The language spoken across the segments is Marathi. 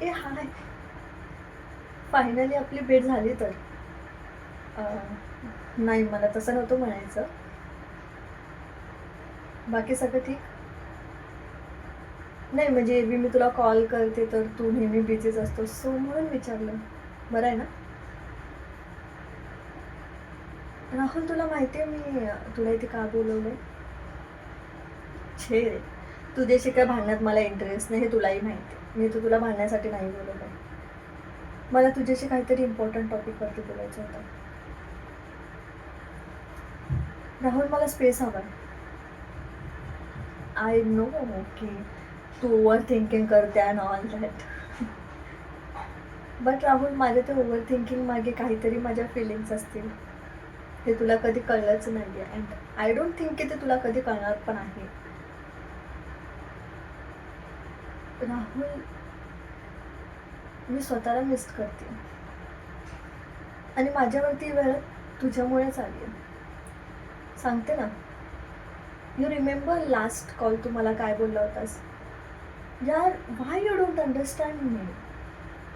ए हाय, फायनली आपली भेट झाली तर. अ, नाही मला तसं नव्हतं म्हणायचं. बाकी सगळं ठीक? नाही म्हणजे एरवी मी तुला कॉल करते तर तू नेहमी बिझीच असतोस, सो म्हणून विचारलं. बरं आहे ना? राहुल तुला माहिती आहे मी तुला इथे का बोलवलंय? छे रे! तुझ्याशी काय भांडण्यात मला इंटरेस्ट नाही हे तुलाही माहिती आहे. मी तर तुला भांडण्यासाठी नाही बोलवलंय. मला तुझ्याशी काहीतरी इम्पोर्टंट टॉपिकवरती बोलायचं होतं. राहुल मला स्पेस हवाय. आय नो की तू ओव्हर थिंकिंग करते and all that. But Rahul माझ्या त्या ओव्हर थिंकिंग मागे काहीतरी माझ्या फीलिंग्स असतील. ते तुला कधी कळलंच नाहीये अँड आय डोंट थिंक की ते तुला कधी कळणार पण आहे. राहुल, मी स्वतःला मिस करते आणि माझ्यावरती वेळ तुझ्यामुळेच आली आहे. सांगते ना. यू रिमेंबर लास्ट कॉल तू मला काय बोलला होतास? यार why you don't understand me?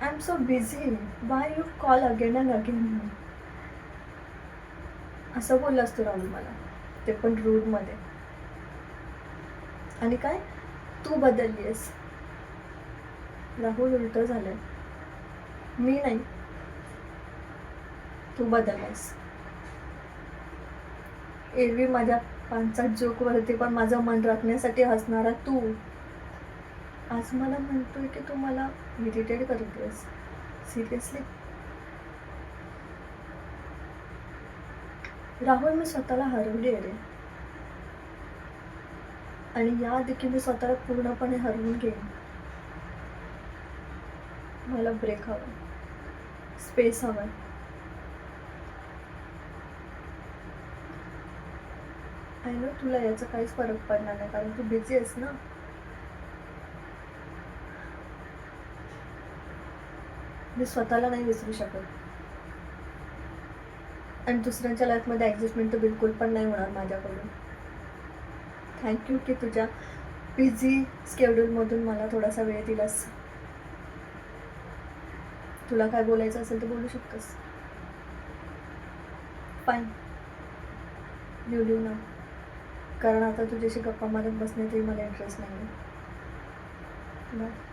I am so busy. Why you call again and again? असं बोललास तू राहुल मला, ते पण रूडमध्ये. आणि काय तू बदलली आहेस. राहुल उलटं झालंय. मी नाही, तू बदललायस. एरवी माझ्या 5-7 जोकवरती पण माझं मन राखण्यासाठी हसणारा तू आज मला म्हणतोय की तू मला इरिटेट करतेस. सिरियसली? राहुल मी स्वतःला हरवली आहे रे. आणि याआधी की मी स्वतःला पूर्णपणे हरवून घेईन. मला ब्रेक हवा, स्पेस हवाय. आय नो तुला याचा काहीच फरक पडणार नाही कारण तू बिझी आहेस ना. मी स्वतःला नाही विसरू शकत. आणि दुसऱ्यांच्या लाईफमध्ये ॲडजस्टमेंट तर बिलकुल पण नाही होणार माझ्याकडून. थँक्यू की तुझ्या बिझी स्केड्यूलमधून मला थोडासा वेळ दिलास. तुला काय बोलायचं असेल तर बोलू शकतोस. फाईन, यू लिव ना. कारण आता तुझ्याशी गप्पा मारत बसण्यातही मला इंटरेस्ट नाही आहे. बाय.